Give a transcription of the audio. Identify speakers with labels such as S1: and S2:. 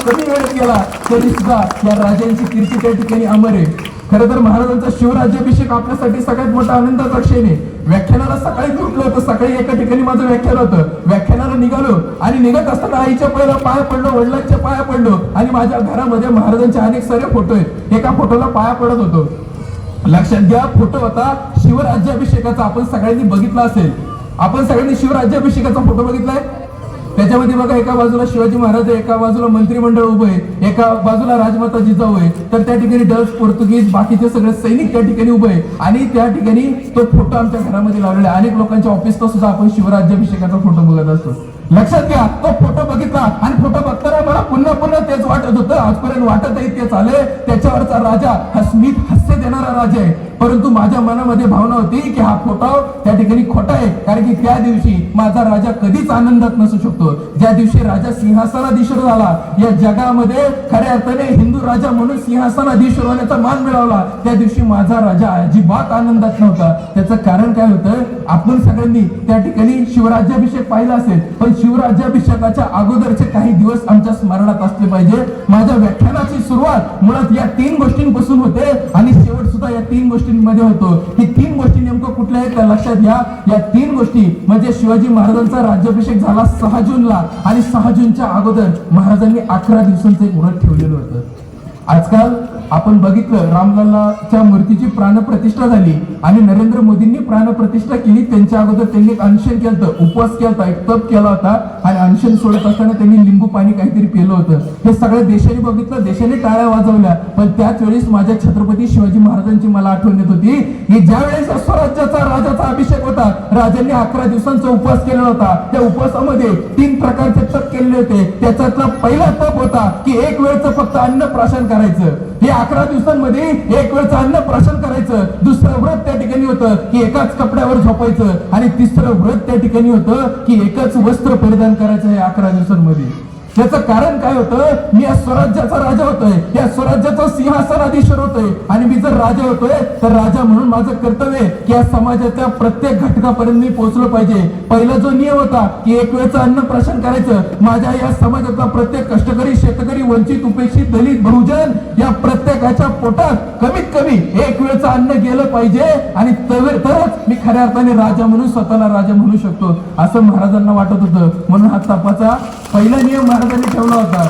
S1: कमी वेळेत गेला तरी सुद्धा या राजांची कीर्ती त्या ठिकाणी अमर आहे. खरं तर महाराजांचा शिवराज्याभिषेक आपल्यासाठी सगळ्यात मोठा आनंदाचा क्षण आहे. व्याख्यानाला सकाळी उठलो होतं, सकाळी एका ठिकाणी माझं व्याख्यान होतं, व्याख्यानाला निघालो आणि निघत असताना आईच्या पहिला पाया पडलो, वडिलांच्या पाया पडलो आणि माझ्या घरामध्ये महाराजांचे अनेक सारे फोटो आहेत. एका फोटोला पाया पडत होतो. लक्षात घ्या, फोटो होता शिवराज्याभिषेकाचा. आपण सगळ्यांनी बघितला असेल, आपण सगळ्यांनी शिवराज्याभिषेकाचा फोटो बघितलाय. त्याच्यामध्ये बघा, एका बाजूला शिवाजी महाराज आहे, एका बाजूला मंत्रिमंडळ उभं आहे, एका बाजूला राजमाता जिजाऊ आहे, तर त्या ठिकाणी डच, पोर्तुगीज, बाकीचे सगळे सैनिक त्या ठिकाणी उभे आहे आणि त्या ठिकाणी तो फोटो आमच्या घरामध्ये लावलेला आहे. अनेक लोकांच्या ऑफिसला सुद्धा आपण शिवराज्याभिषेकाचा फोटो बघत असतो. लक्षात घ्या, तो फोटो बघितला आणि फोटो बघताना मला पुन्हा पुन्हा तेच वाटत होतं, आजपर्यंत वाटतही तेच आले. त्याच्यावरचा राजा हा स्मित हास्य देणारा राजा आहे, परंतु माझ्या मनामध्ये भावना होती की हा फोटो त्या ठिकाणी खोटा आहे, कारण की त्या दिवशी माझा राजा कधीच आनंदात नसू शकतो. ज्या दिवशी राजा सिंहासनाधीश्वर झाला, या जगामध्ये खऱ्या अर्थाने हिंदू राजा म्हणून सिंहासनाधीश्वर होण्याचा मान मिळवला, त्या दिवशी माझा राजा अजिबात आनंदात नव्हता. त्याचं कारण काय होतं, आपण सगळ्यांनी त्या ठिकाणी शिवराज्याभिषेक पाहिला असेल, पण शिवराज्याभिषेकाच्या अगोदरचे काही दिवस आमच्या स्मरणात असले पाहिजे. माझ्या व्याख्यानाची सुरुवात मुळात या 3 गोष्टींपासून होते आणि शेवट सुद्धा या 3 गोष्टींमध्ये होतो. ही 3 गोष्टी नेमकं कुठल्या आहेत त्या लक्षात घ्या. या 3 गोष्टी म्हणजे शिवाजी महाराजांचा राज्याभिषेक झाला 6 जूनला आणि 6 जूनच्या अगोदर महाराजांनी 11 दिवसांचं एक व्रत ठेवलेलं होतं. आजकाल आपण बघितलं, रामलल्लाच्या मूर्तीची प्राणप्रतिष्ठा झाली आणि नरेंद्र मोदींनी प्राणप्रतिष्ठा केली. त्यांच्या अगोदर त्यांनी एक अनशन केलं, उपवास केला, एक तप केला होता आणि अनशन सोडत असताना त्यांनी लिंबू पाणी काहीतरी पिलं होतं. हे सगळ्या देशाने बघितलं, देशाने टाळ्या वाजवल्या. पण त्याच वेळेस माझ्या छत्रपती शिवाजी महाराजांची मला आठवण येत होती की ज्या वेळेस स्वराज्याचा राजाचा अभिषेक होता, राजांनी 11 दिवसांचा उपवास केला होता. त्या उपवासामध्ये 3 प्रकारचे तप केलेले होते. त्याच्यातला पहिला तप होता की एक वेळचं फक्त अन्न प्राशन करायचं. हे 11 दिवसांमध्ये एक वेळचं अन्न प्राशन करायचं. दुसरं व्रत त्या ठिकाणी होतं की एकाच कपड्यावर झोपायचं आणि तिसरं व्रत त्या ठिकाणी होतं की एकच वस्त्र परिधान करायचं. हे 11 दिवसांमध्ये त्याचं कारण काय होतं, मी या स्वराज्याचा राजा होतोय, या स्वराज्याचा सिंहासनाधीश्वर होतोय आणि मी जर राजा होतोय तर राजा म्हणून माझं कर्तव्य आहे की या समाजाच्या प्रत्येक घटकापर्यंत मी पोहोचलो पाहिजे. पहिला जो नियम होता की एक वेळचं अन्न प्राशन करायचं, माझ्या या समाजाचा प्रत्येक कष्टकरी, शेतकरी, वंचित, उपेक्षित, दलित, बहुजन या प्रत्येकाच्या पोटात कमीत कमी एक वेळचं अन्न गेलं पाहिजे आणि तरच मी खऱ्या अर्थाने राजा म्हणून स्वतःला राजा म्हणू शकतो, असं महाराजांना वाटत होतं. म्हणून हा तपाचा पहिला नियम महाराजांनी ठेवला होता.